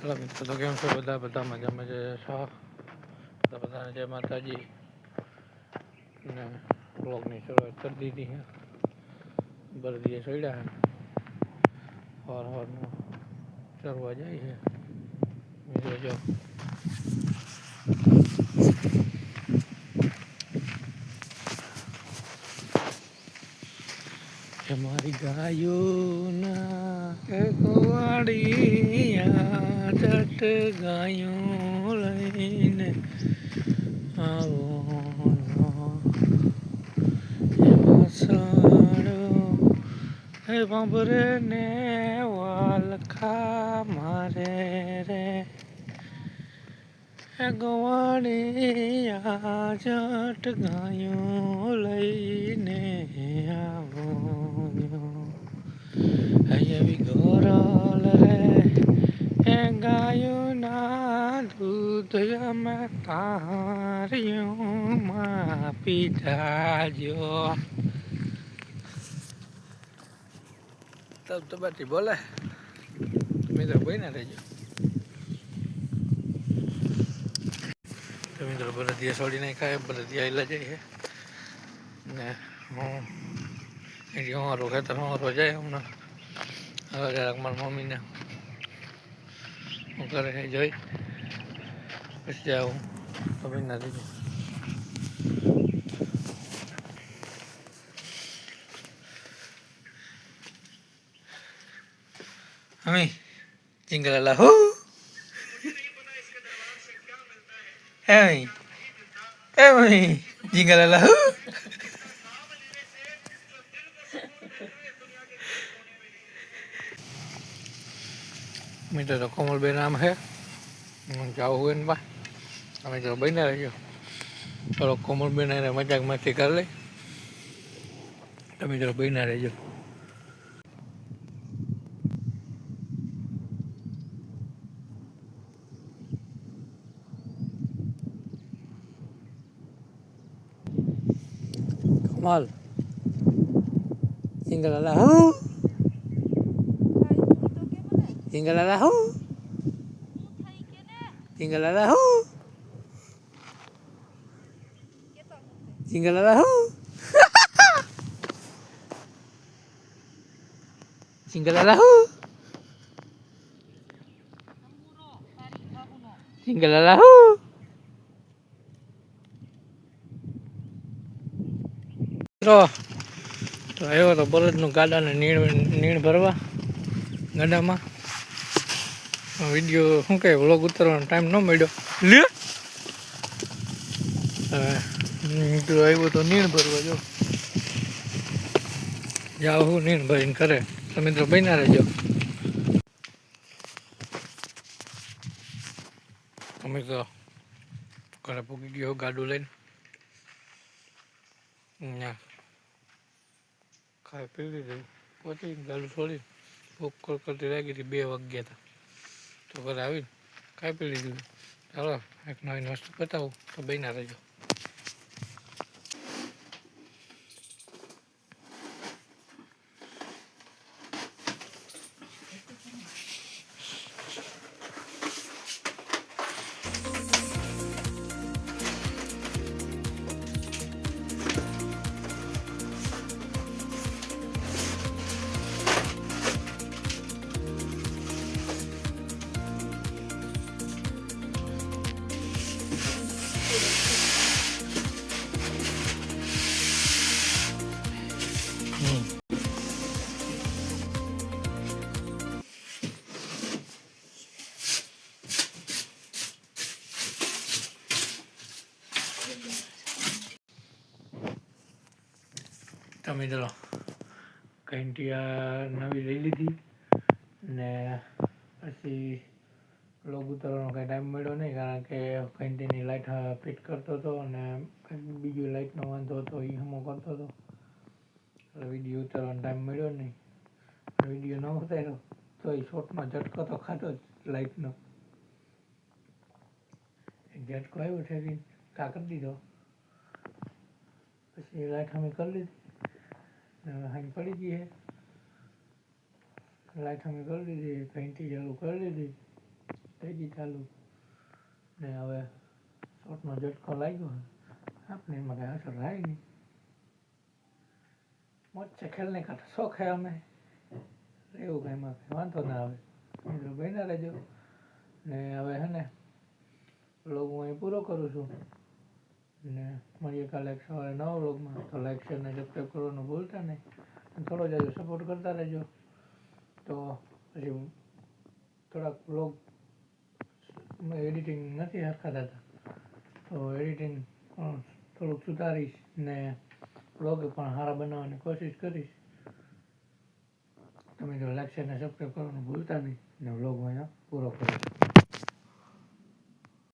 Hello મિત્રો, તો કેમ છો બધા મજામાં છો? તો બધાને જય માતાજી. ને બ્લોગની શરૂઆત કરી દીધી છે. બરદીએ ચડ્યા હવારનું ચરવા જાય છે. મિત્રો જો મારી ગાયોના વાડિયા જટ ગાયો લઈને આવો સાડો હે બાંભરે ને વાલખા મારે રે ગવાડિયા જટ ગાયો લઈને આવો એવી ગોરલ રે એ ગાયોના દૂધ અમે તારીઓમાં પીધાજો. તબ તો બાટી બોલે મિત્રો ભાઈ ના રહેજો. તો મિત્રો બરદિયા છોડી નાખાય, બરદિયા આવેલા જાય ને હું એથી અમારો ખેતર અમારો જાય હમણાં. હવે જરાક મારા મમ્મીને હું કરે છે જોઈ પછી જાઉં તો ભાઈ ના રહેજો. હમી ચિંગલા હો Emi, jingala lahu. Minta do komal benam है, jauh हुए ना, हमें जो बना रही हो, kalau komal bena है मजाक मस्ती कर ले, हमें जो बना रही हो. Komal, jingala lahu. Jingala lahu. Jingala lahu. Jingala lahu. Jingala lahu. Jingala lahu. તો આવ્યો તો બળદનું ગાડાને નીણ ભરવા ગાડામાં. વિડીયો શું કહે વ્લોગ ઉતારવાનો ટાઈમ ન મળ્યો લે. હવે મિત્રો આવ્યો તો નીણ ભરવા જો જાઓ હું નીણ ભરીને કરે તો મિત્રો બન્યા રહેજો. અમે તો ઘરે પૂકી ગયો ગાડું લઈને ખાઈ પી લીધું પછી ગાડું છોડી ભૂખ કરતી લાગી હતી. 2 વાગ્યા હતા તો ઘરે આવીને ખાઈ પી લીધું. ચાલો એક નવી વસ્તુ બતાવું તો બન્યા રહેજો. તમે ચલો ઘંટિયા નવી લઈ લીધી ને પછી વ્લોગ ઉતારવાનો કાંઈ ટાઈમ મળ્યો નહીં, કારણ કે ઘંટીની લાઇટ ફિટ કરતો હતો અને બીજી લાઇટનો વાંધો હતો એ હમો કરતો હતો એટલે વિડીયો ઉતારવાનો ટાઈમ મળ્યો નહીં. વિડીયો ન ઉતાર્યો તો એ શોર્ટમાં ઝટકો તો ખાતો જ લાઇટનો. એક ઝટકો આવ્યો છે કા કરી દીધો પછી લાઇટ અમે કરી લીધી. હાઈ પડી ગઈ है, लाइट हमें कर दी थी, घंटी चालू कर दी थी થઈ ગઈ ચાલુ. ને હવે શોર્ટનો ઝટકો લાગ્યો આપણે એમાં કાંઈ અસર થાય નહીં. મોજ છે ખેલને કા તો શોખ હે અમે એવું કાંઈ એમાં કાંઈ વાંધો ના આવે. મિત્રો બન્યા રહેજો. ને હવે હે ને વ્લોગ હું અહીં પૂરો કરું છું. ને મળીએ કાલે સવારે નવા વ્લોગમાં. તો લાઈક શેર ને સબસ્ક્રાઈબ કરવાનું ભૂલતા નહીં. થોડો જાજો સપોર્ટ કરતા રહેજો. તો પછી થોડાક વ્લોગ એડિટિંગ નથી હરખા થતા, તો એડિટિંગ પણ થોડુંક સુધારીશ ને વ્લોગ પણ સારા બનાવવાની કોશિશ કરીશ. તમે જો લાઈક શેર ને સબસ્ક્રાઈબ કરવાનું ભૂલતા નહીં. ને વ્લોગ હું અહીંયા પૂરો કરું.